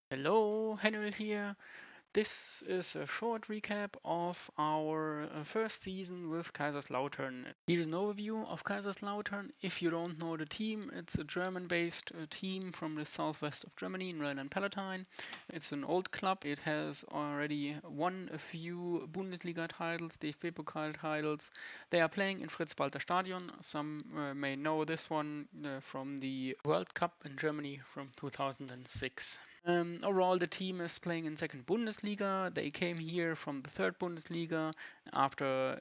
Hello, Henry here. This is a short recap of our first season with Kaiserslautern. Here is an overview of Kaiserslautern. If you don't know the team, it's a German-based team from the southwest of Germany in Rhineland-Palatinate. It's an old club. It has already won a few Bundesliga titles, DFB Pokal titles. They are playing in Fritz-Walter Stadion. Some may know this one from the World Cup in Germany from 2006. Overall, the team is playing in second Bundesliga. They came here from the third Bundesliga after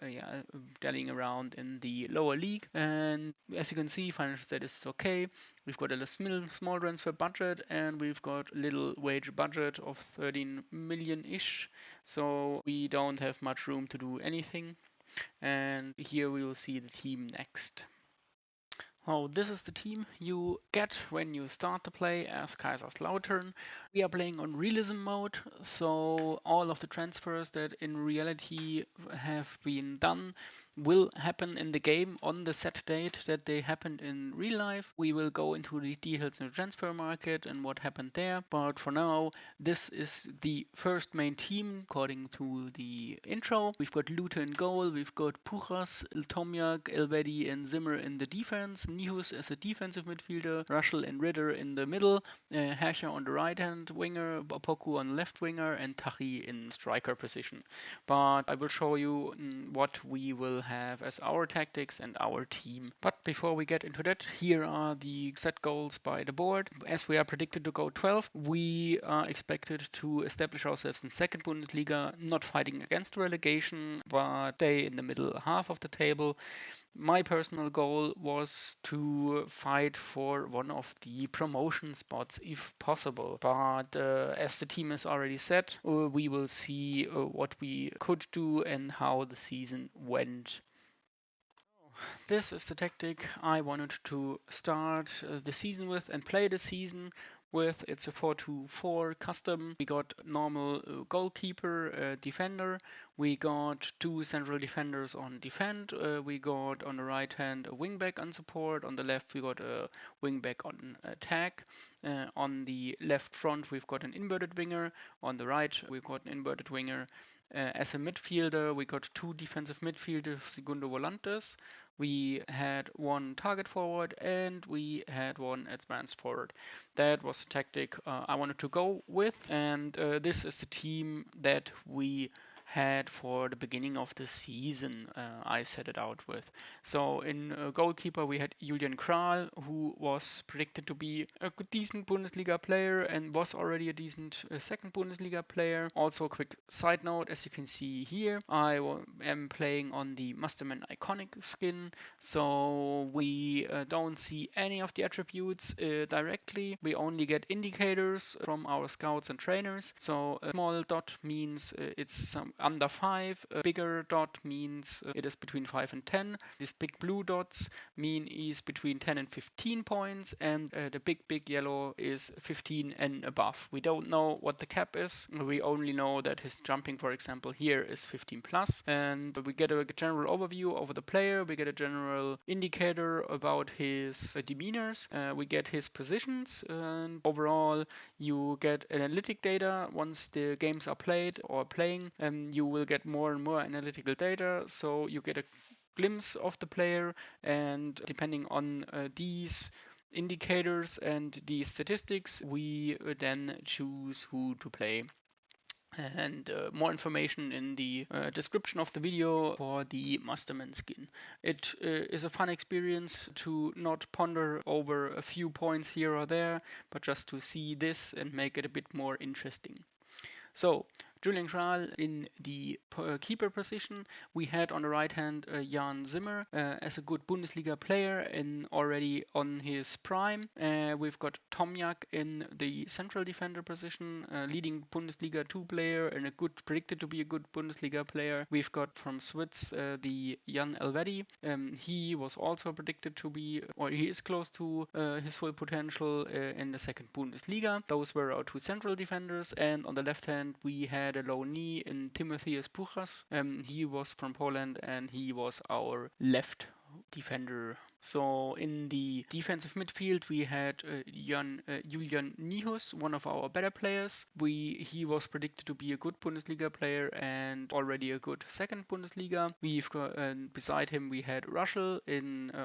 dallying around in the lower league. And as you can see, financial status is okay. We've got a small transfer budget and we've got a little wage budget of 13 million-ish. So we don't have much room to do anything. And here we will see the team next. Oh, this is the team you get when you start to play as Kaiserslautern. We are playing on Realism Mode, so all of the transfers that in reality have been done will happen in the game on the set date that they happened in real life. We will go into the details in the transfer market and what happened there, but for now, this is the first main team according to the intro. We've got Lute in goal, we've got Puchas, Tomjak, Elvedi, and Zimmer in the defense, Nihus as a defensive midfielder, Russell and Ritter in the middle, Hasha on the right hand winger, Poku on left winger, and Tachi in striker position. But I will show you what we will have as our tactics and our team. But before we get into that, here are the set goals by the board. As we are predicted to go 12th, we are expected to establish ourselves in second Bundesliga, not fighting against relegation, but stay in the middle half of the table. My personal goal was to fight for one of the promotion spots if possible, but as the team is already set, we will see what we could do and how the season went. This is the tactic I wanted to start the season with and play the season with. It's a 4-2-4 custom. We got normal goalkeeper, defender. We got two central defenders on defend. We got on the right hand a wingback on support. On the left we got a wingback on attack. On the left front we've got an inverted winger. On the right we've got an inverted winger. As a midfielder, we got two defensive midfielders, segundo volantes. We had one target forward and we had one advanced forward. That was the tactic I wanted to go with, and this is the team that we had for the beginning of the season. I set it out with. So in goalkeeper we had Julian Kral, who was predicted to be a decent Bundesliga player and was already a decent second Bundesliga player. Also a quick side note, as you can see here, I am playing on the Musterman Iconic Skin, so we don't see any of the attributes directly. We only get indicators from our scouts and trainers. So a small dot means it's some under 5, a bigger dot means it is between 5 and 10. These big blue dots mean is between 10 and 15 points, and the big yellow is 15 and above. We don't know what the cap is. We only know that his jumping, for example, here is 15 plus, and we get a general overview over the player. We get a general indicator about his demeanors. We get his positions, and overall you get analytic data once the games are played or playing. You will get more and more analytical data, so you get a glimpse of the player, and depending on these indicators and the statistics, we then choose who to play. And more information in the description of the video for the Musterman skin. It is a fun experience to not ponder over a few points here or there, but just to see this and make it a bit more interesting. So, Julian Kral in the keeper position. We had on the right hand Jan Zimmer as a good Bundesliga player and already on his prime. We've got Tomjak in the central defender position, leading Bundesliga 2 player and predicted to be a good Bundesliga player. We've got from Swiss the Jan Elvedi. He was also predicted to be, or he is close to his full potential in the second Bundesliga. Those were our two central defenders, and on the left hand we had a low knee in Timotheus Puchas. He was from Poland and he was our left defender. So in the defensive midfield, we had Julian Nihus, one of our better players. He was predicted to be a good Bundesliga player and already a good second Bundesliga. We've got, beside him we had Russell,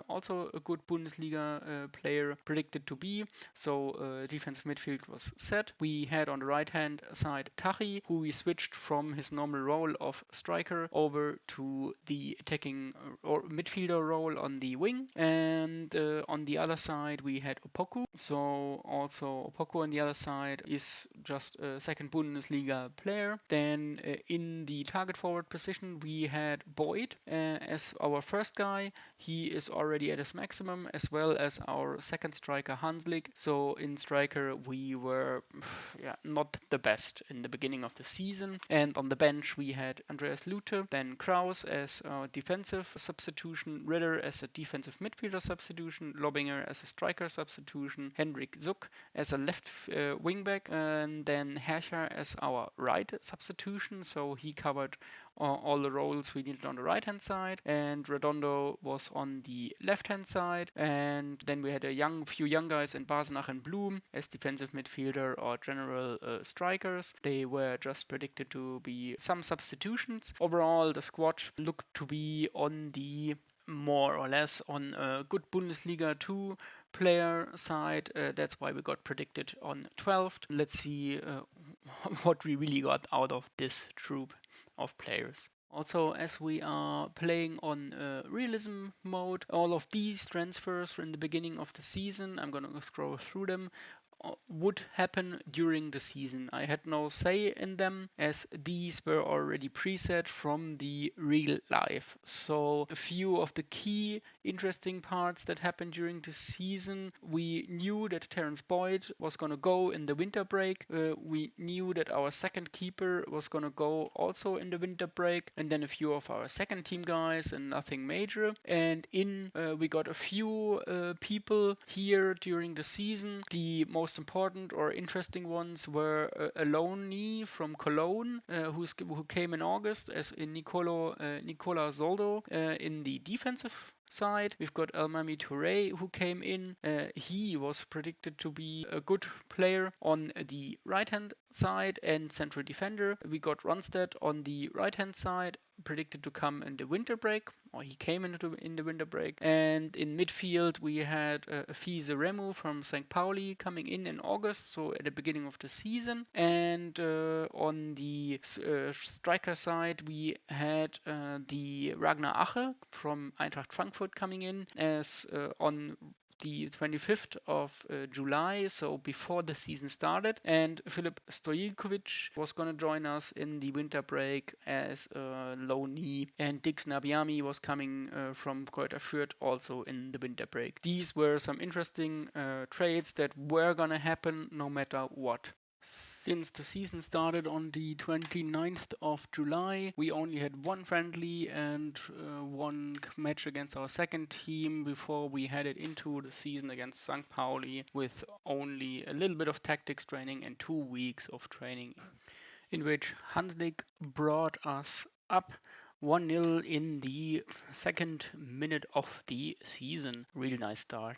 also a good Bundesliga player predicted to be. So defensive midfield was set. We had on the right hand side Tachi, who we switched from his normal role of striker over to the attacking or midfielder role on the wing. And on the other side we had Opoku. So also Opoku on the other side is just a second Bundesliga player. Then in the target forward position we had Boyd as our first guy. He is already at his maximum, as well as our second striker Hanslik. So in striker we were not the best in the beginning of the season. And on the bench we had Andreas Lute, then Kraus as a defensive substitution, Ritter as a defensive midfielder substitution, Lobinger as a striker substitution, Hendrik Zuck as a left wingback, and then Herrscher as our right substitution. So he covered all the roles we needed on the right hand side, and Redondo was on the left hand side. And then we had a few young guys in Basenach and Blum as defensive midfielder or general strikers. They were just predicted to be some substitutions. Overall, the squad looked to be on the more or less on a good Bundesliga 2 player side. That's why we got predicted on 12th. Let's see what we really got out of this troop of players. Also, as we are playing on Realism Mode, all of these transfers in the beginning of the season, I'm gonna scroll through them, would happen during the season. I had no say in them, as these were already preset from the real life. So a few of the key interesting parts that happened during the season: we knew that Terence Boyd was going to go in the winter break. We knew that our second keeper was going to go also in the winter break, and then a few of our second team guys, and nothing major. And we got a few people here during the season. The most important or interesting ones were a loanee from Cologne who came in August as in Nicola Zoldo in the defensive side. We've got Elmami Touré who came in. He was predicted to be a good player on the right hand side and central defender. We got Ronstadt on the right hand side, predicted to come in the winter break, or he came in the winter break. And in midfield we had Fize Remu from St. Pauli coming in August, so at the beginning of the season. And on the striker side we had the Ragnar Ache from Eintracht Frankfurt coming in as on the 25th of July, so before the season started. And Filip Stojkovic was going to join us in the winter break as a loanee, and Dix Nabiami was coming from Kräuter Fürth also in the winter break. These were some interesting trades that were going to happen no matter what. Since the season started on the 29th of July, we only had one friendly and one match against our second team before we headed into the season against St. Pauli with only a little bit of tactics training and 2 weeks of training, in which Hanslik brought us up 1-0 in the second minute of the season. Really nice start.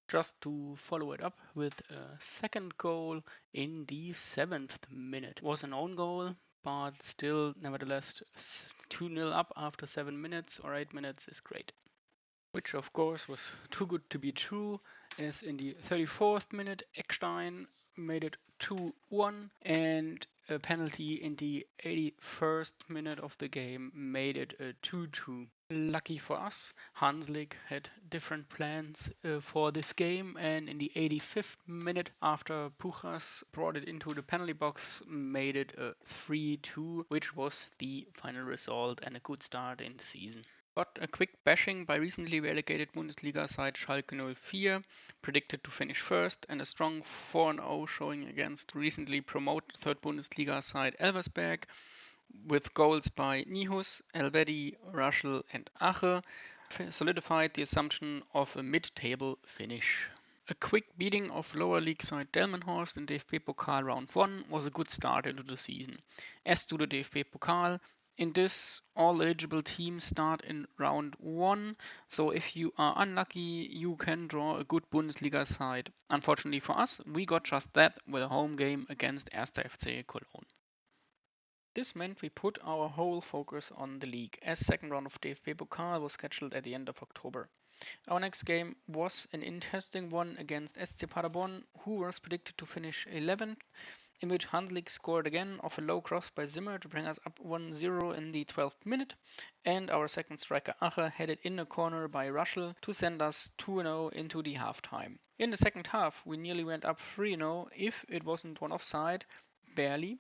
Just to follow it up with a second goal in the 7th minute. It was an own goal, but still, nevertheless, 2-0 up after 7 minutes or 8 minutes is great. Which of course was too good to be true, as in the 34th minute Eckstein made it 2-1, and a penalty in the 81st minute of the game made it a 2-2. Lucky for us, Hanslik had different plans for this game, and in the 85th minute, after Pujas brought it into the penalty box, made it a 3-2, which was the final result and a good start in the season. But a quick bashing by recently relegated Bundesliga side Schalke 04, predicted to finish first, and a strong 4-0 showing against recently promoted third Bundesliga side Elversberg, with goals by Nihus, Elvedi, Ruschel and Ache, solidified the assumption of a mid-table finish. A quick beating of lower league side Delmenhorst in DFB Pokal round 1 was a good start into the season. As to the DFB Pokal, In this, all eligible teams start in round 1, so if you are unlucky, you can draw a good Bundesliga side. Unfortunately for us, we got just that with a home game against 1. FC Cologne. This meant we put our whole focus on the league, as second round of DFB Pokal was scheduled at the end of October. Our next game was an interesting one against SC Paderborn, who was predicted to finish 11th, in which Hanslik scored again off a low cross by Zimmer to bring us up 1-0 in the 12th minute, and our second striker Ache headed in a corner by Ruschel to send us 2-0 into the halftime. In the second half, we nearly went up 3-0 if it wasn't one offside, barely.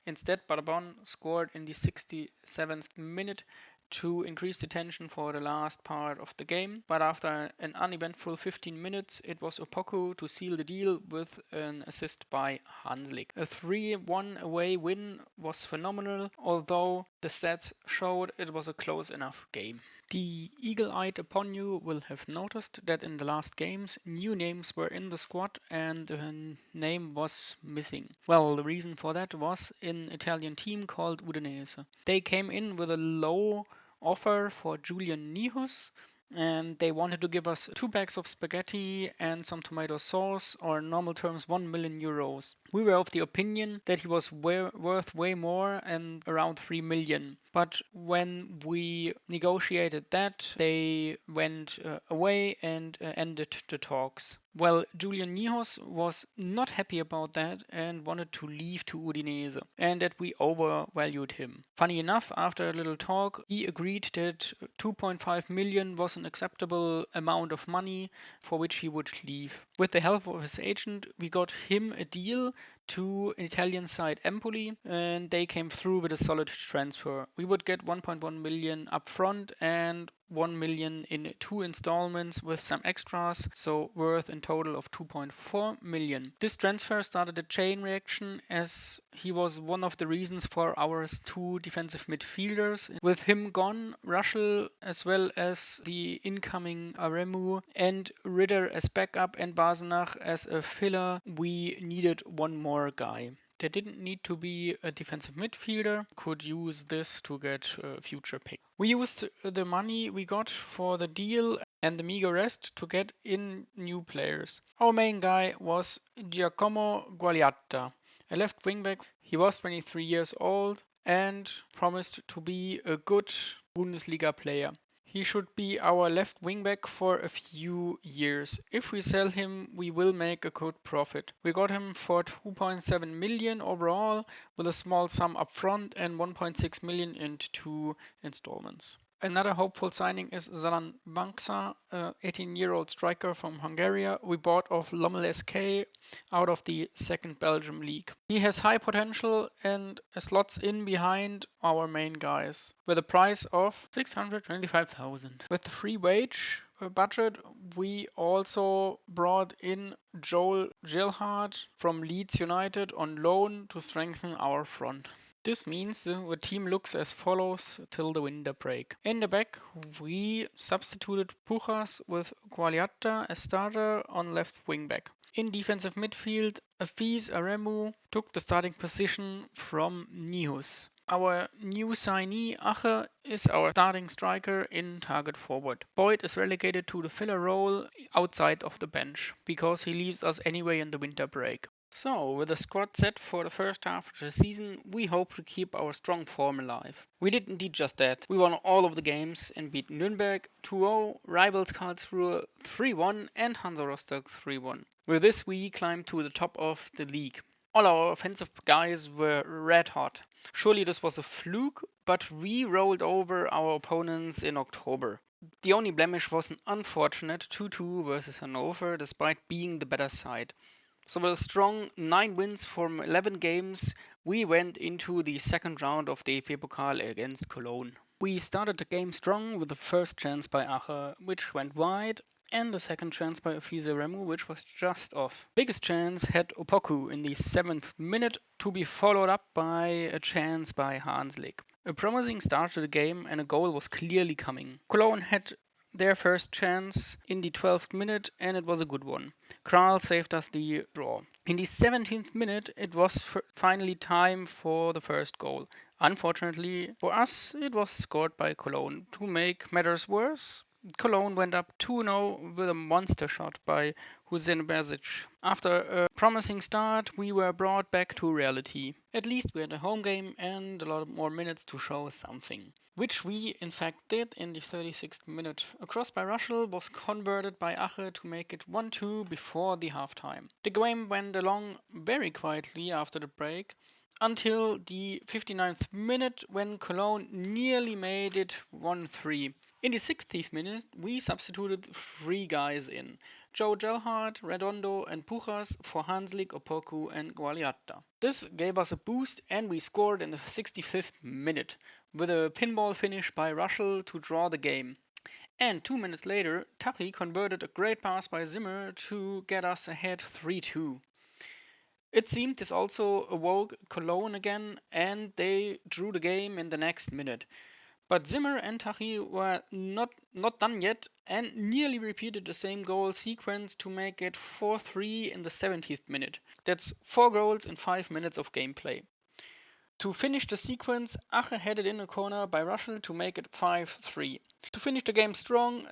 Instead, Paderborn scored in the 67th minute to increase the tension for the last part of the game, but after an uneventful 15 minutes, it was Opoku to seal the deal with an assist by Hanslik. A 3-1 away win was phenomenal, although the stats showed it was a close enough game. The eagle-eyed upon you will have noticed that in the last games, new names were in the squad and a name was missing. Well, the reason for that was an Italian team called Udinese. They came in with a low offer for Julian Nihus, and they wanted to give us 2 bags of spaghetti and some tomato sauce, or in normal terms 1 million euros. We were of the opinion that he was worth way more, and around 3 million. But when we negotiated that, they went away and ended the talks. Well, Julian Nihus was not happy about that and wanted to leave to Udinese, and that we overvalued him. Funny enough, after a little talk, he agreed that 2.5 million was an acceptable amount of money for which he would leave. With the help of his agent, we got him a deal to Italian side Empoli, and they came through with a solid transfer. We would get 1.1 million upfront and 1 million in 2 installments with some extras, so worth in total of 2.4 million. This transfer started a chain reaction, as he was one of the reasons for our 2 defensive midfielders. With him gone, Ruschel as well as the incoming Aremu and Ritter as backup and Basenach as a filler, we needed one more guy. There didn't need to be a defensive midfielder, could use this to get future pick. We used the money we got for the deal and the meager rest to get in new players. Our main guy was Giacomo Guagliatta, a left wingback. He was 23 years old and promised to be a good Bundesliga player. He should be our left wingback for a few years. If we sell him, we will make a good profit. We got him for 2.7 million overall, with a small sum up front and 1.6 million in 2 installments. Another hopeful signing is Zalan Banksa, an 18-year-old striker from Hungary. We bought off Lommel SK out of the second Belgium league. He has high potential and slots in behind our main guys with a price of 625,000. With the free wage budget, we also brought in Joel Gilhart from Leeds United on loan to strengthen our front. This means the team looks as follows till the winter break. In the back, we substituted Pujas with Guagliatta as starter on left wing back. In defensive midfield, Afiz Aremu took the starting position from Nihus. Our new signee Ache is our starting striker in target forward. Boyd is relegated to the filler role outside of the bench, because he leaves us anyway in the winter break. So, with the squad set for the first half of the season, we hope to keep our strong form alive. We did indeed just that. We won all of the games and beat Nürnberg 2-0, rivals Karlsruhe 3-1 and Hansa Rostock 3-1. With this, we climbed to the top of the league. All our offensive guys were red hot. Surely this was a fluke, but we rolled over our opponents in October. The only blemish was an unfortunate 2-2 versus Hannover, despite being the better side. So with a strong 9 wins from 11 games, we went into the second round of the DFB Pokal against Cologne. We started the game strong with the first chance by Ache, which went wide, and the second chance by Afiz Aremu, which was just off. Biggest chance had Opoku in the 7th minute, to be followed up by a chance by Hanslik. A promising start to the game and a goal was clearly coming. Cologne had their first chance in the 12th minute, and it was a good one. Kral saved us the draw. In the 17th minute, it was finally time for the first goal. Unfortunately for us, it was scored by Cologne. To make matters worse, Cologne went up 2-0 with a monster shot by Hussein Bezic. After a promising start, we were brought back to reality. At least we had a home game and a lot more minutes to show something. Which we in fact did in the 36th minute. A cross by Ruschel was converted by Ache to make it 1-2 before the halftime. The game went along very quietly after the break, until the 59th minute when Cologne nearly made it 1-3. In the 60th minute, we substituted 3 guys in: Joe Gelhardt, Redondo and Pujas for Hanslik, Opoku and Gualiata. This gave us a boost and we scored in the 65th minute with a pinball finish by Ruschel to draw the game. And 2 minutes later, Tachy converted a great pass by Zimmer to get us ahead 3-2. It seemed this also awoke Cologne again, and they drew the game in the next minute. But Zimmer and Tachy were not done yet and nearly repeated the same goal sequence to make it 4-3 in the 70th minute. That's 4 goals in 5 minutes of gameplay. To finish the sequence, Ache headed in a corner by Ruschel to make it 5-3. To finish the game strong,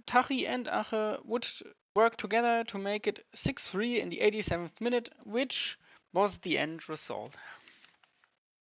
Tachy and Ache would work together to make it 6-3 in the 87th minute, which was the end result.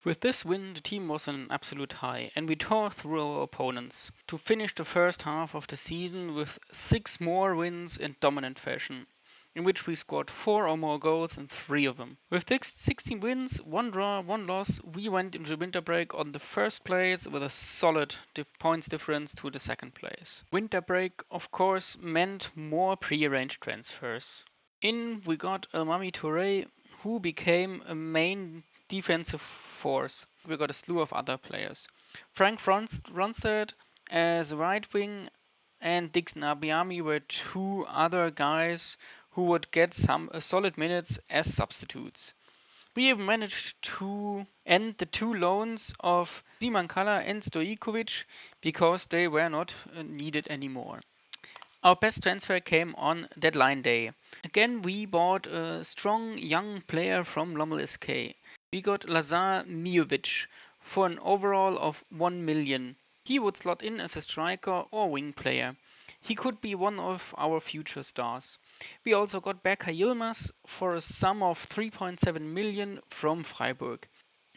With this win, the team was on an absolute high, and we tore through our opponents to finish the first half of the season with 6 more wins in dominant fashion, in which we scored 4 or more goals in 3 of them. With 16 wins, 1 draw, 1 loss, we went into winter break on the first place with a solid points difference to the second place. Winter break, of course, meant more pre-arranged transfers. In we got Elmami Touré, who became a main defensive force. We got a slew of other players. Frank Ronstadt as right wing and Dixon Abiami were 2 other guys who would get some solid minutes as substitutes. We even managed to end the 2 loans of Simankala and Stojkovic because they were not needed anymore. Our best transfer came on deadline day. Again, we bought a strong young player from Lommel SK. We got Lazar Miovic for an overall of 1 million. He would slot in as a striker or wing player. He could be one of our future stars. We also got Berkay Yilmaz for a sum of 3.7 million from Freiburg.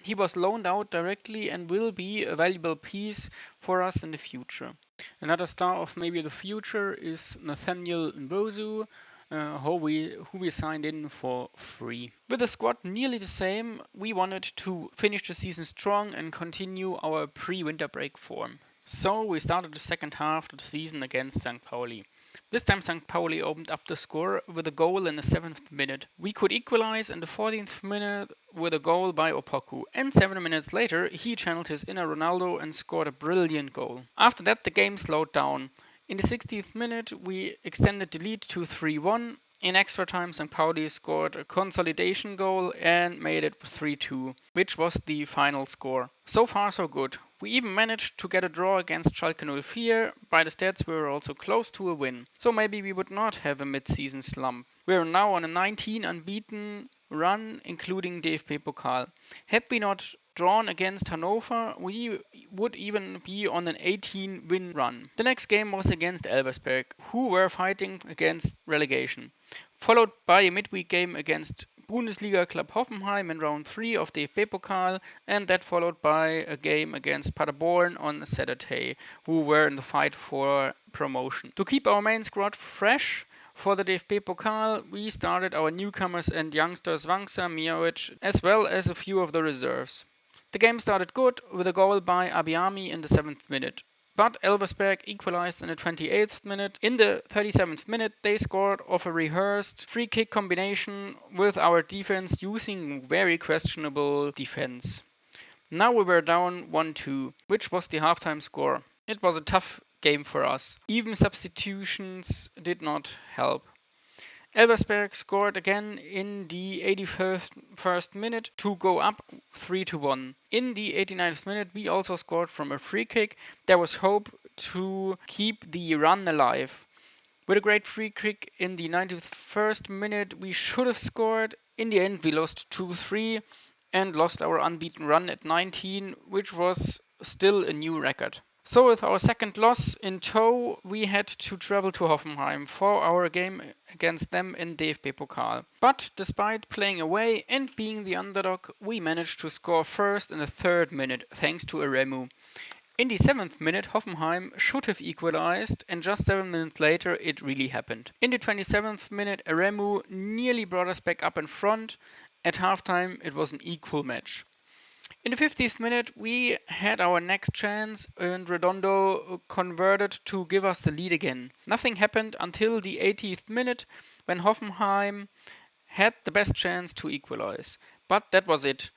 He was loaned out directly and will be a valuable piece for us in the future. Another star of maybe the future is Nathaniel Nwosu, who we signed in for free. With the squad nearly the same, we wanted to finish the season strong and continue our pre-winter break form. So we started the second half of the season against St. Pauli. This time St. Pauli opened up the score with a goal in the 7th minute. We could equalize in the 14th minute with a goal by Opoku, and 7 minutes later he channeled his inner Ronaldo and scored a brilliant goal. After that the game slowed down. In the 60th minute we extended the lead to 3-1. In extra time St. Pauli scored a consolidation goal and made it 3-2, which was the final score. So far so good. We even managed to get a draw against Schalke 04. By the stats we were also close to a win. So maybe we would not have a mid-season slump. We are now on a 19 unbeaten run, including DFB Pokal. Had we not drawn against Hannover, we would even be on an 18 win run. The next game was against Elversberg, who were fighting against relegation, followed by a midweek game against Bundesliga club Hoffenheim in round 3 of DFB Pokal, and that followed by a game against Paderborn on Saturday, who were in the fight for promotion. To keep our main squad fresh for the DFB Pokal, we started our newcomers and youngsters Wangsa, Miovic, as well as a few of the reserves. The game started good with a goal by Abiami in the 7th minute. But Elversberg equalized in the 28th minute. In the 37th minute, they scored off a rehearsed free kick combination with our defense using very questionable defense. Now we were down 1-2, which was the halftime score. It was a tough game for us. Even substitutions did not help. Elversberg scored again in the 81st minute to go up 3-1. In the 89th minute, we also scored from a free kick. There was hope to keep the run alive. With a great free kick in the 91st minute, we should have scored. In the end, we lost 2-3 and lost our unbeaten run at 19, which was still a new record. So with our second loss in tow, we had to travel to Hoffenheim for our game against them in DFB Pokal. But despite playing away and being the underdog, we managed to score first in the 3rd minute thanks to a Remu. In the 7th minute, Hoffenheim should have equalized, and just 7 minutes later it really happened. In the 27th minute, Remu nearly brought us back up in front. At halftime, it was an equal match. In the 50th minute, we had our next chance and Redondo converted to give us the lead again. Nothing happened until the 80th minute when Hoffenheim had the best chance to equalize. But that was it.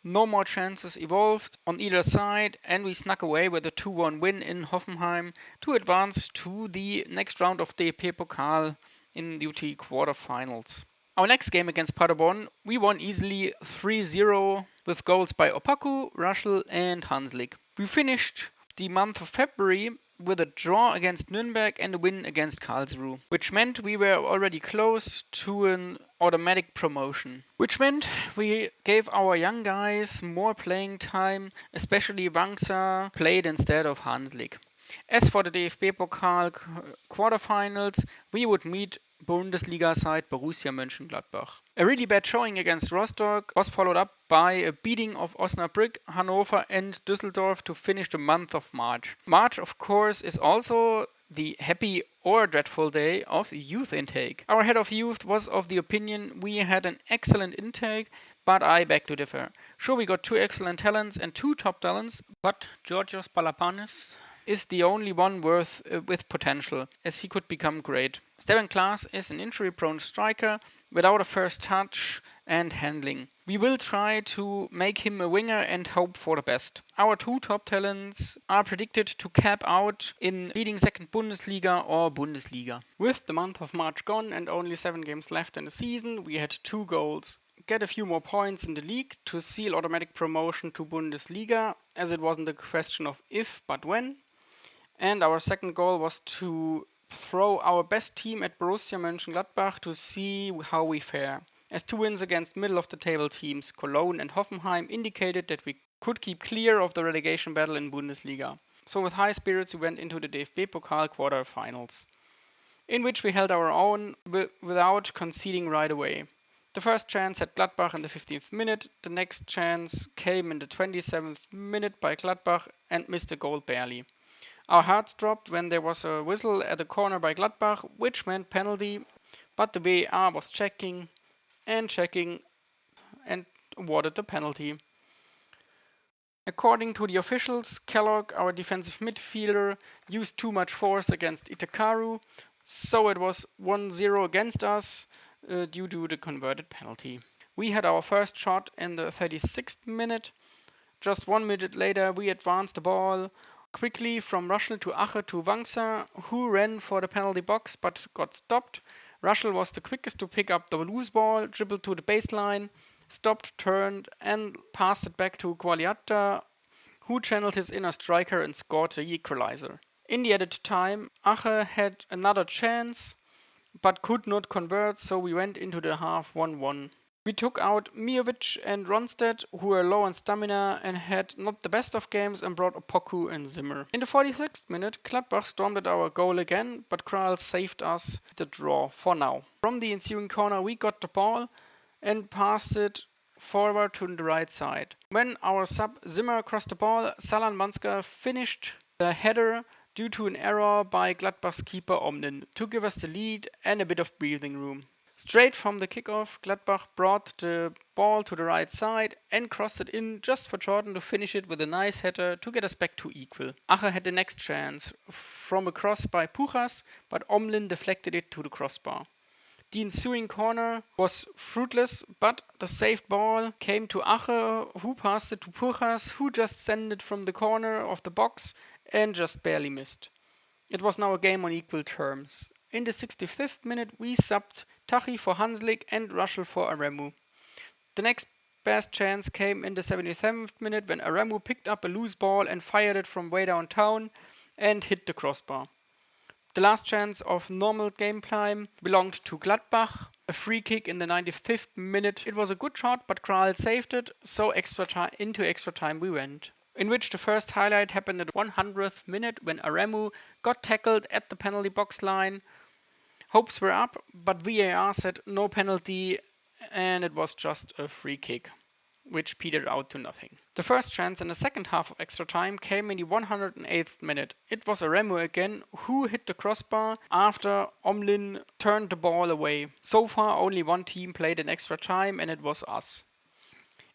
No more chances evolved on either side, and we snuck away with a 2-1 win in Hoffenheim to advance to the next round of DFB Pokal in the UT quarterfinals. Our next game against Paderborn, we won easily 3-0 with goals by Opaku, Ruschel and Hanslik. We finished the month of February with a draw against Nürnberg and a win against Karlsruhe, which meant we were already close to an automatic promotion. Which meant we gave our young guys more playing time, especially Wangsa played instead of Hanslik. As for the DFB Pokal quarterfinals, we would meet Bundesliga side Borussia Mönchengladbach. A really bad showing against Rostock was followed up by a beating of Osnabrück, Hannover and Düsseldorf to finish the month of March. March, of course, is also the happy or dreadful day of youth intake. Our head of youth was of the opinion we had an excellent intake, but I beg to differ. Sure, we got 2 excellent talents and 2 top talents, but Georgios Palapanis is the only one with potential, as he could become great. Steven Klaas is an injury-prone striker without a first touch and handling. We will try to make him a winger and hope for the best. Our 2 top talents are predicted to cap out in leading second Bundesliga or Bundesliga. With the month of March gone and only 7 games left in the season, we had 2 goals. Get a few more points in the league to seal automatic promotion to Bundesliga, as it wasn't a question of if but when. And our second goal was to throw our best team at Borussia Mönchengladbach to see how we fare. As 2 wins against middle of the table teams Cologne and Hoffenheim indicated that we could keep clear of the relegation battle in Bundesliga. So with high spirits we went into the DFB Pokal quarterfinals, in which we held our own without conceding right away. The first chance had Gladbach in the 15th minute, the next chance came in the 27th minute by Gladbach and missed a goal barely. Our hearts dropped when there was a whistle at the corner by Gladbach, which meant penalty, but the VAR was checking and awarded the penalty. According to the officials, Kellogg, our defensive midfielder, used too much force against Itakaru, so it was 1-0 against us due to the converted penalty. We had our first shot in the 36th minute. Just 1 minute later, we advanced the ball quickly from Ruschel to Ache to Wangsa, who ran for the penalty box but got stopped. Ruschel was the quickest to pick up the loose ball, dribbled to the baseline, stopped, turned and passed it back to Gualiata, who channeled his inner striker and scored the equalizer. In the added time, Ache had another chance but could not convert, so we went into the half 1-1. We took out Miovic and Ronstedt, who were low on stamina and had not the best of games, and brought Opoku and Zimmer. In the 46th minute, Gladbach stormed at our goal again, but Kral saved us the draw for now. From the ensuing corner, we got the ball and passed it forward to the right side. When our sub Zimmer crossed the ball, Salan Manska finished the header due to an error by Gladbach's keeper Omnin to give us the lead and a bit of breathing room. Straight from the kickoff, Gladbach brought the ball to the right side and crossed it in just for Jordan to finish it with a nice header to get us back to equal. Ache had the next chance from a cross by Pujas, but Omlin deflected it to the crossbar. The ensuing corner was fruitless, but the saved ball came to Ache, who passed it to Pujas, who just sent it from the corner of the box and just barely missed. It was now a game on equal terms. In the 65th minute, we subbed Tachi for Hanslik and Russell for Aremu. The next best chance came in the 77th minute when Aremu picked up a loose ball and fired it from way downtown and hit the crossbar. The last chance of normal game time belonged to Gladbach. A free kick in the 95th minute. It was a good shot, but Kral saved it, so into extra time we went. In which the first highlight happened at the 100th minute when Aremu got tackled at the penalty box line. Hopes were up, but VAR said no penalty and it was just a free kick, which petered out to nothing. The first chance in the second half of extra time came in the 108th minute. It was Aremu again who hit the crossbar after Omlin turned the ball away. So far only one team played in extra time and it was us.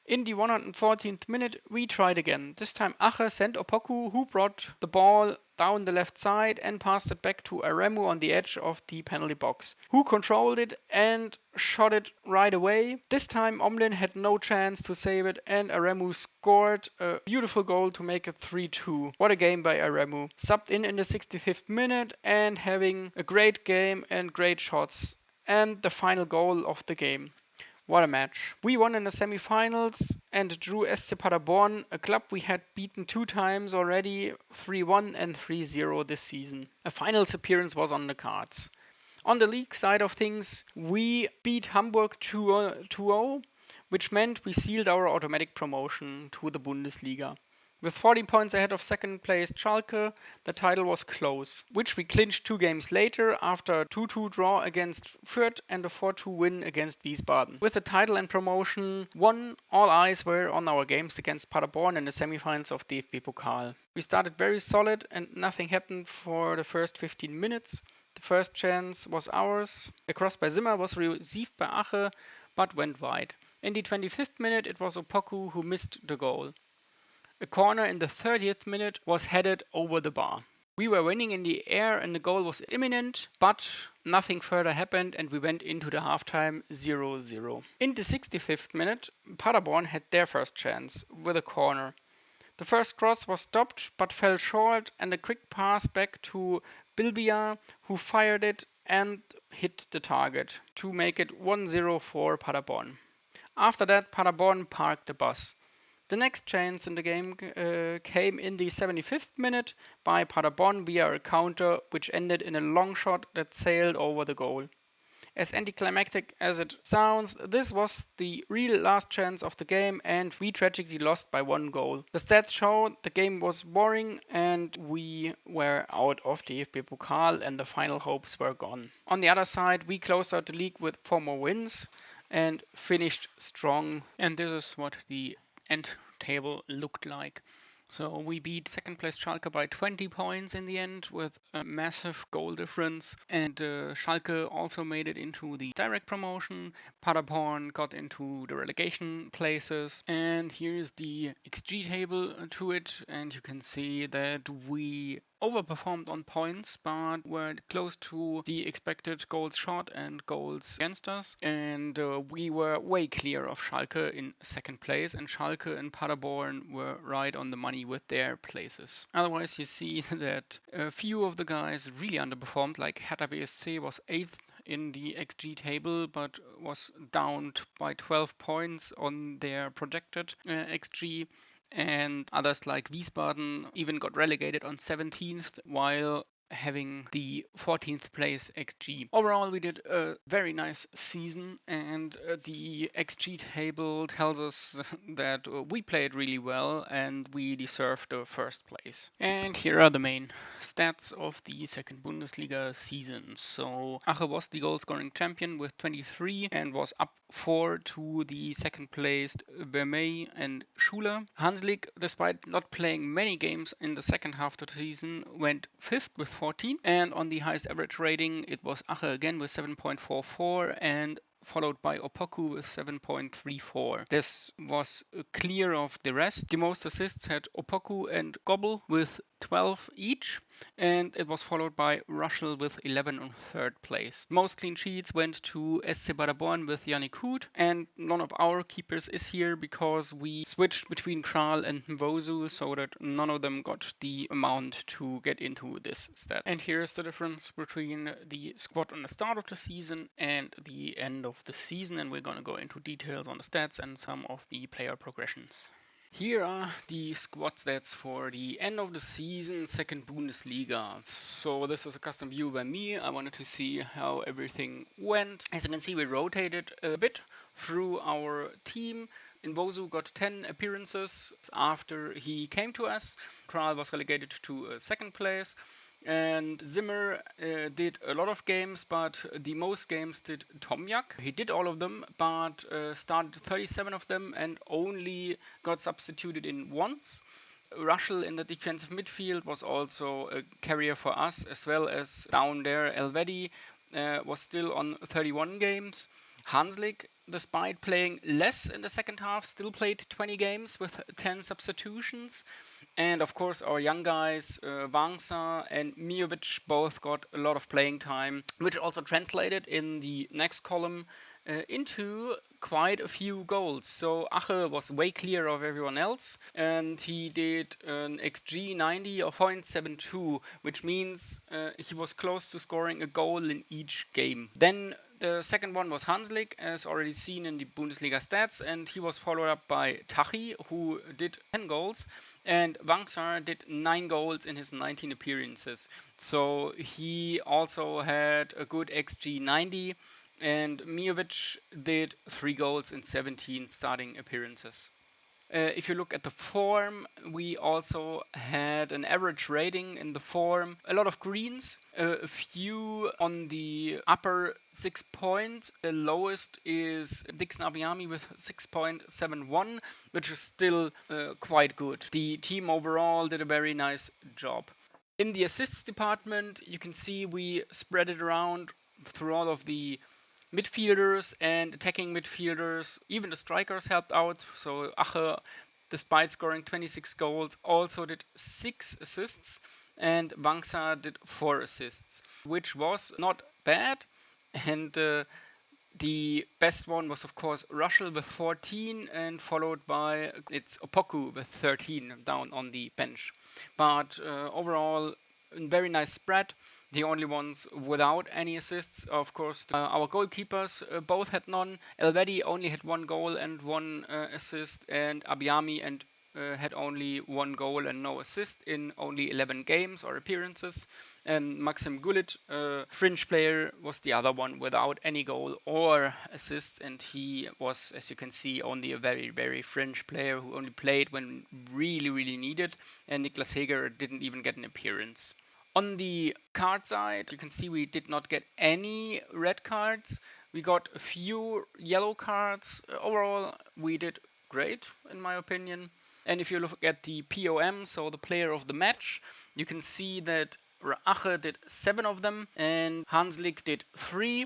In the 114th minute, we tried again. This time Ache sent Opoku, who brought the ball down the left side and passed it back to Aremu on the edge of the penalty box, who controlled it and shot it right away. This time Omlin had no chance to save it and Aremu scored a beautiful goal to make it 3-2. What a game by Aremu. Subbed in the 65th minute and having a great game and great shots. And the final goal of the game. What a match. We won in the semi-finals and drew SC Paderborn, a club we had beaten 2 times already, 3-1 and 3-0 this season. A finals appearance was on the cards. On the league side of things, we beat Hamburg 2-0, which meant we sealed our automatic promotion to the Bundesliga. With 14 points ahead of second place Schalke, the title was close, which we clinched 2 games later after a 2-2 draw against Fürth and a 4-2 win against Wiesbaden. With the title and promotion won, all eyes were on our games against Paderborn in the semifinals of DFB Pokal. We started very solid and nothing happened for the first 15 minutes. The first chance was ours. A cross by Zimmer was received by Ache, but went wide. In the 25th minute it was Opoku who missed the goal. A corner in the 30th minute was headed over the bar. We were winning in the air and the goal was imminent, but nothing further happened and we went into the halftime 0-0. In the 65th minute, Paderborn had their first chance with a corner. The first cross was stopped but fell short and a quick pass back to Bilbia, who fired it and hit the target to make it 1-0 for Paderborn. After that, Paderborn parked the bus. The next chance in the game came in the 75th minute by Paderborn via a counter, which ended in a long shot that sailed over the goal. As anticlimactic as it sounds, this was the real last chance of the game and we tragically lost by 1 goal. The stats show the game was boring and we were out of the DFB Pokal and the final hopes were gone. On the other side, we closed out the league with 4 more wins and finished strong. And this is what the end table looked like. So we beat second place Schalke by 20 points in the end with a massive goal difference, and Schalke also made it into the direct promotion. Paderborn got into the relegation places, and here's the XG table to it, and you can see that we overperformed on points, but were close to the expected goals shot and goals against us, and we were way clear of Schalke in second place, and Schalke and Paderborn were right on the money with their places. Otherwise, you see that a few of the guys really underperformed, like Hertha BSC was 8th in the XG table, but was down by 12 points on their projected XG. And others like Wiesbaden even got relegated on 17th, while having the 14th place XG. Overall, we did a very nice season, and the XG table tells us that we played really well and we deserved the first place. And here are the main stats of the second Bundesliga season. So Ache was the goal scoring champion with 23 and was up 4 to the second placed Vermey and Schuler. Hanslik, despite not playing many games in the second half of the season, went 5th with 14, and on the highest average rating it was Ache again with 7.44 and followed by Opoku with 7.34. This was clear of the rest. The most assists had Opoku and Gobble with 12 each, and it was followed by Russell with 11 on third place. Most clean sheets went to SC Paderborn with Yannick Hood, and none of our keepers is here because we switched between Kral and Mvozu so that none of them got the amount to get into this stat. And here's the difference between the squad on the start of the season and the end of the season, and we're going to go into details on the stats and some of the player progressions. Here are the squad stats for the end of the season, second Bundesliga. So this is a custom view by me. I wanted to see how everything went. As you can see, we rotated a bit through our team. Mvozu got 10 appearances after he came to us. Kral was relegated to second place. And Zimmer did a lot of games, but the most games did Tomjak. He did all of them, but started 37 of them and only got substituted in once. Russell in the defensive midfield was also a carrier for us, as well as down there Elvedi was still on 31 games. Hanslik, despite playing less in the second half, still played 20 games with 10 substitutions. And of course, our young guys, Wangsa and Mijovic, both got a lot of playing time, which also translated in the next column into quite a few goals. So Ache was way clear of everyone else, and he did an XG 90 of 0.72, which means he was close to scoring a goal in each game. Then the second one was Hanslik, as already seen in the Bundesliga stats, and he was followed up by Tachi, who did 10 goals, and Wangsar did 9 goals in his 19 appearances. So he also had a good XG 90, and Mijovic did 3 goals in 17 starting appearances. If you look at the form, we also had an average rating in the form. A lot of greens, a few on the upper 6 point. The lowest is Dixon Abiyami with 6.71, which is still quite good. The team overall did a very nice job. In the assists department, you can see we spread it around through all of the midfielders and attacking midfielders. Even the strikers helped out. So Ache, despite scoring 26 goals, also did 6 assists, and Wangsa did 4 assists, which was not bad. And the best one was, of course, Russell with 14, and followed by it's Opoku with 13 down on the bench. But overall, a very nice spread. The only ones without any assists, of course, our goalkeepers both had none. Elvedi only had 1 goal and 1 assist, and Abiyami had only 1 goal and no assist in only 11 games or appearances. And Maxim Gulic, fringe player, was the other one without any goal or assist, and he was, as you can see, only a very, very fringe player who only played when really, really needed, and Niklas Heger didn't even get an appearance. On the card side, you can see we did not get any red cards. We got a few yellow cards. Overall, we did great, in my opinion. And if you look at the POM, so the player of the match, you can see that Ache did 7 of them and Hanslik did 3.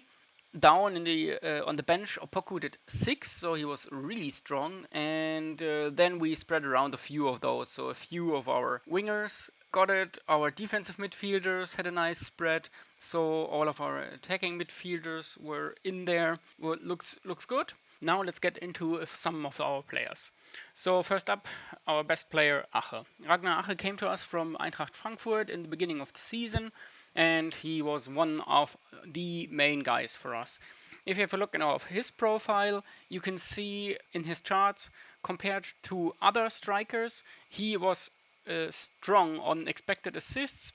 Down in the on the bench, Opoku did 6, so he was really strong. And then we spread around a few of those. So a few of our wingers got it. Our defensive midfielders had a nice spread. So all of our attacking midfielders were in there. Well, looks good. Now let's get into some of our players. So first up, our best player, Ache. Ragnar Ache came to us from Eintracht Frankfurt in the beginning of the season, and he was one of the main guys for us. If you have a look at his profile, you can see in his charts, compared to other strikers, he was strong on expected assists,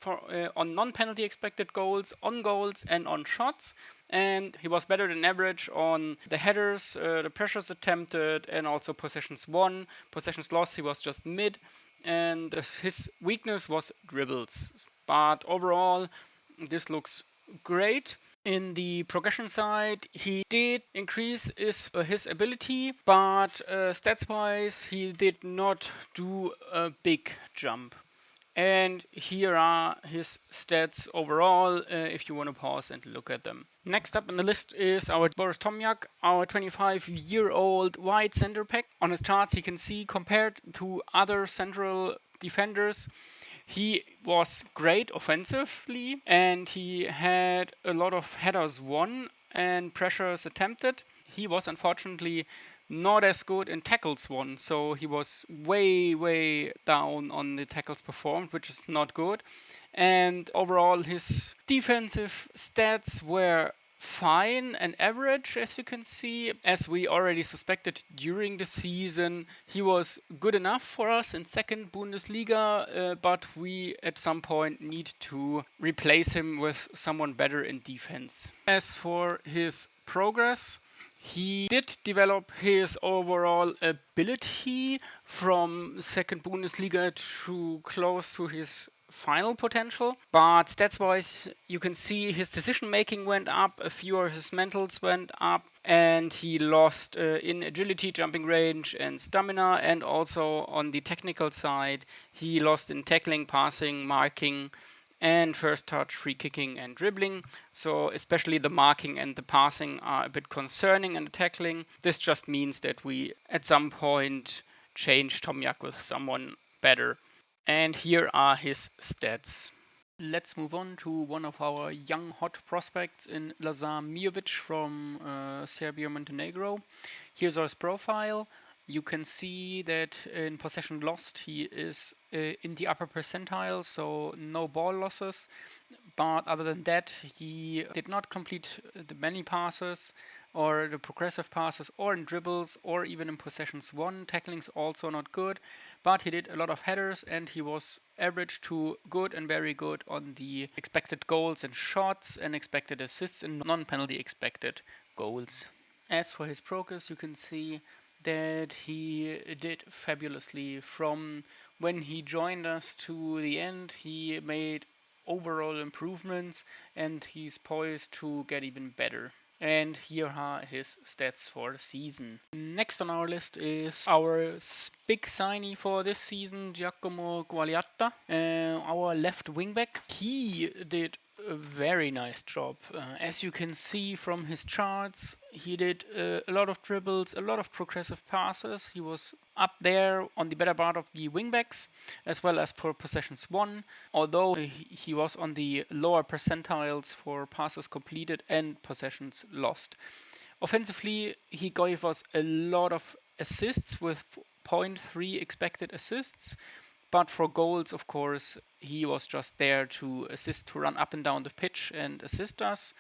on non-penalty expected goals, on goals and on shots. And he was better than average on the headers, the pressures attempted, and also possessions won. Possessions lost, he was just mid. And his weakness was dribbles. But overall, this looks great. In the progression side, he did increase his ability, but stats-wise, he did not do a big jump. And here are his stats overall, if you want to pause and look at them. Next up on the list is our Boris Tomjak, our 25-year-old wide center back. On his charts, you can see compared to other central defenders, he was great offensively and he had a lot of headers won and pressures attempted. He was unfortunately not as good in tackles won, so he was way down on the tackles performed, which is not good. And overall, his defensive stats were fine and average, as you can see. As we already suspected during the season, he was good enough for us in second Bundesliga, but we at some point need to replace him with someone better in defense. As for his progress, he did develop his overall ability from second Bundesliga to close to his final potential, but stats wise you can see his decision making went up, a few of his mentals went up, and he lost in agility, jumping range and stamina, and also on the technical side he lost in tackling, passing, marking and first touch, free kicking and dribbling. So especially the marking and the passing are a bit concerning, and the tackling. This just means that we at some point change Tomjak with someone better. And here are his stats. Let's move on to one of our young hot prospects in Lazar Mijovic from Serbia Montenegro. Here's his profile. You can see that in possession lost he is in the upper percentile, so no ball losses. But other than that, he did not complete the many passes or the progressive passes or in dribbles or even in possessions won. Tackling's also not good, but he did a lot of headers and he was average to good and very good on the expected goals and shots and expected assists and non-penalty expected goals. As for his progress, you can see that he did fabulously. From when he joined us to the end, he made overall improvements and he's poised to get even better. And here are his stats for the season. Next on our list is our big signee for this season, Giacomo Guagliatta, our left wingback. He did a very nice job. As you can see from his charts, he did a lot of dribbles, a lot of progressive passes. He was up there on the better part of the wingbacks, as well as for possessions won, although he was on the lower percentiles for passes completed and possessions lost. Offensively, he gave us a lot of assists with 0.3 expected assists. But for goals, of course, he was just there to assist, to run up and down the pitch and assist us.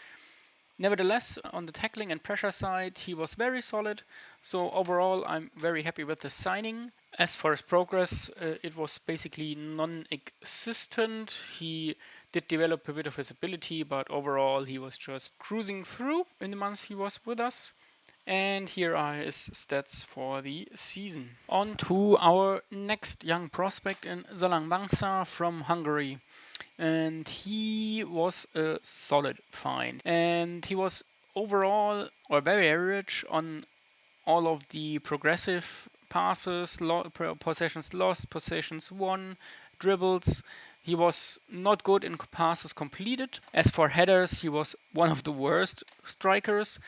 Nevertheless, on the tackling and pressure side, he was very solid. So overall, I'm very happy with the signing. As for his progress, it was basically non-existent. He did develop a bit of his ability, but overall, he was just cruising through in the months he was with us. And here are his stats for the season. On to our next young prospect in Zalang Bangsa from Hungary. And he was a solid find. And he was overall or very average on all of the progressive passes, possessions lost, possessions won, dribbles. He was not good in passes completed. As for headers, he was one of the worst strikers.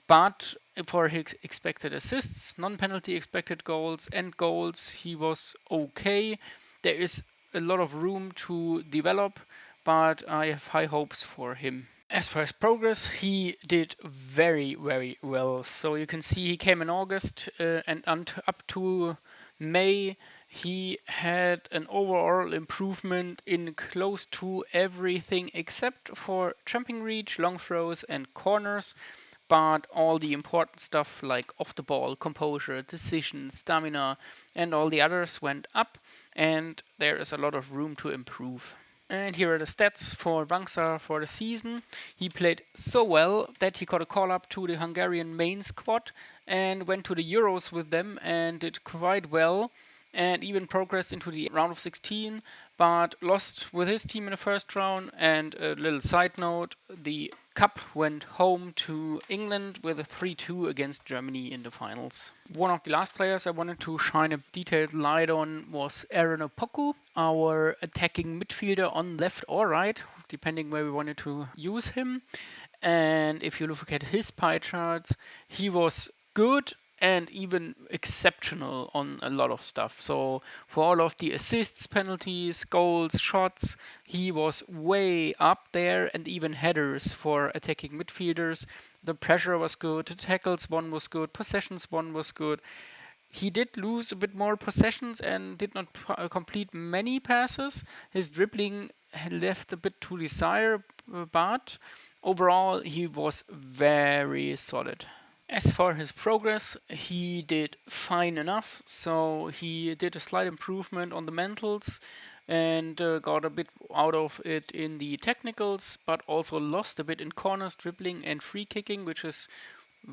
But for his expected assists, non-penalty expected goals and goals, he was okay. There is a lot of room to develop, but I have high hopes for him. As for his progress, he did very well. So you can see he came in August and up to May, he had an overall improvement in close to everything except for jumping reach, long throws and corners. But all the important stuff like off the ball, composure, decision, stamina, and all the others went up, and there is a lot of room to improve. And here are the stats for Bangsa for the season. He played so well that he got a call up to the Hungarian main squad and went to the Euros with them and did quite well. and even progressed into the round of 16, but lost with his team in the first round. And a little side note, the cup went home to England with a 3-2 against Germany in the finals. One of the last players I wanted to shine a detailed light on was Aaron Opoku, our attacking midfielder on left or right, depending where we wanted to use him. And if you look at his pie charts, he was good and even exceptional on a lot of stuff. So for all of the assists, penalties, goals, shots, he was way up there, and even headers for attacking midfielders. The pressure was good, the tackles one was good, possessions one was good. He did lose a bit more possessions and did not complete many passes. His dribbling left a bit to desire, but overall he was very solid. As for his progress, he did fine enough. So he did a slight improvement on the mentals and got a bit out of it in the technicals, but also lost a bit in corners, dribbling, and free kicking, which is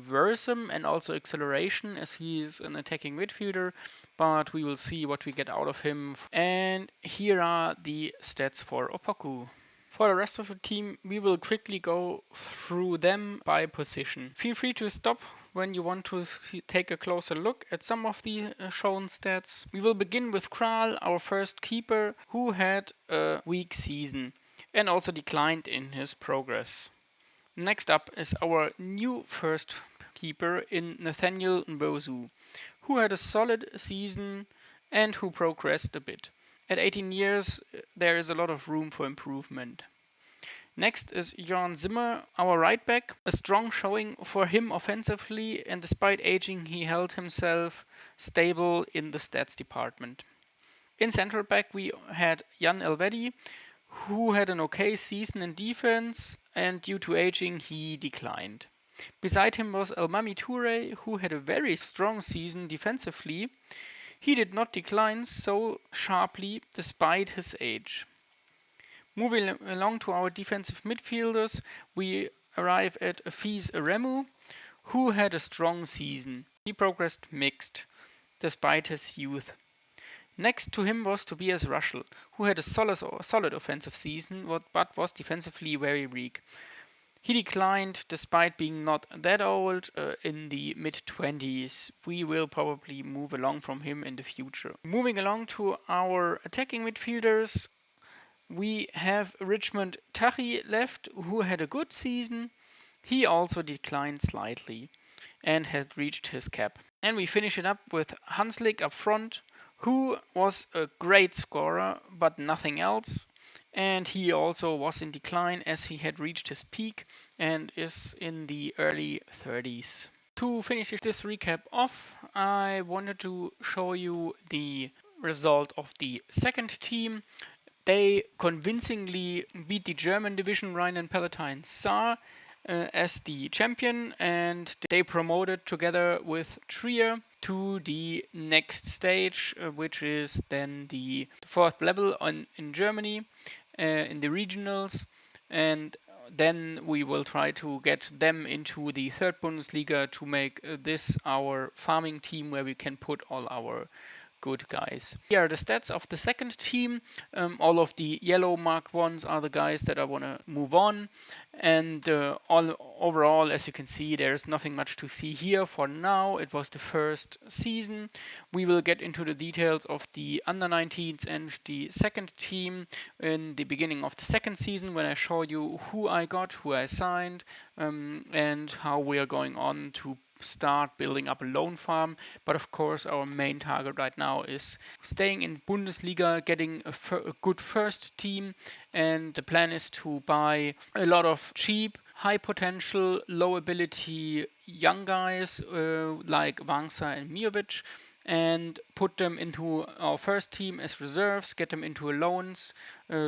worrisome, and also acceleration as he is an attacking midfielder, but we will see what we get out of him. And here are the stats for Opoku. For the rest of the team, we will quickly go through them by position. Feel free to stop when you want to take a closer look at some of the shown stats. We will begin with Kral, our first keeper, who had a weak season and also declined in his progress. Next up is our new first keeper in Nathaniel Nbosu, who had a solid season and who progressed a bit. At 18 years, there is a lot of room for improvement. Next is Jan Zimmer, our right back. A strong showing for him offensively, and despite aging, he held himself stable in the stats department. In central back, we had Jan Elvedi, who had an okay season in defense, and due to aging, he declined. Beside him was Elmami Toure, who had a very strong season defensively. He did not decline so sharply despite his age. Moving along to our defensive midfielders, we arrive at Afiz Aremu, who had a strong season. He progressed mixed, despite his youth. Next to him was Tobias Ruschel, who had a solid offensive season, but was defensively very weak. He declined despite being not that old, in the mid-20s. We will probably move along from him in the future. Moving along to our attacking midfielders, we have Richmond Tahi left, who had a good season. He also declined slightly and had reached his cap. And we finish it up with Hanslik up front, who was a great scorer, but nothing else. And he also was in decline as he had reached his peak and is in the early 30s. To finish this recap off, I wanted to show you the result of the second team. They convincingly beat the German division Rheinland-Palatinate Saar as the champion, and they promoted together with Trier to the next stage, which is then the fourth level in Germany in the regionals, and then we will try to get them into the third Bundesliga to make this our farming team where we can put all our good guys. Here are the stats of the second team. All of the yellow marked ones are the guys that I want to move on. And overall, as you can see, there's nothing much to see here for now. It was the first season. We will get into the details of the under-19s and the second team in the beginning of the second season when I show you who I got, who I signed, and how we are going on to start building up a loan farm. But of course, our main target right now is staying in Bundesliga, getting a good first team, and the plan is to buy a lot of cheap, high potential, low ability young guys like Wangsa and Miovic, and put them into our first team as reserves, get them into loans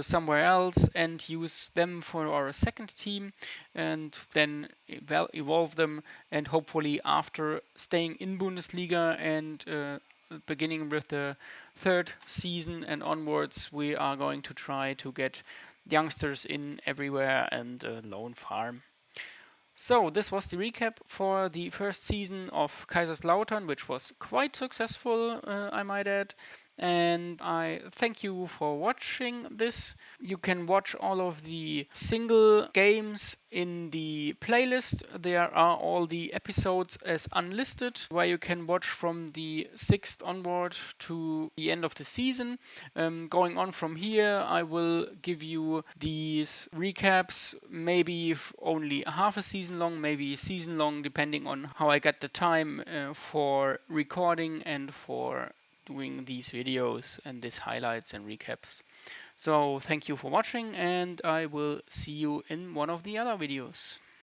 somewhere else, and use them for our second team, and then evolve them, and hopefully after staying in Bundesliga and beginning with the third season and onwards, we are going to try to get youngsters in everywhere and loan farm. So this was the recap for the first season of Kaiserslautern, which was quite successful, I might add. and I thank you for watching this. You can watch all of the single games in the playlist. There are all the episodes as unlisted, where you can watch from the 6th onward to the end of the season. Going on from here, I will give you these recaps, maybe only half a season long, maybe a season long, depending on how I get the time for recording and for doing these videos and these highlights and recaps. So thank you for watching, and I will see you in one of the other videos.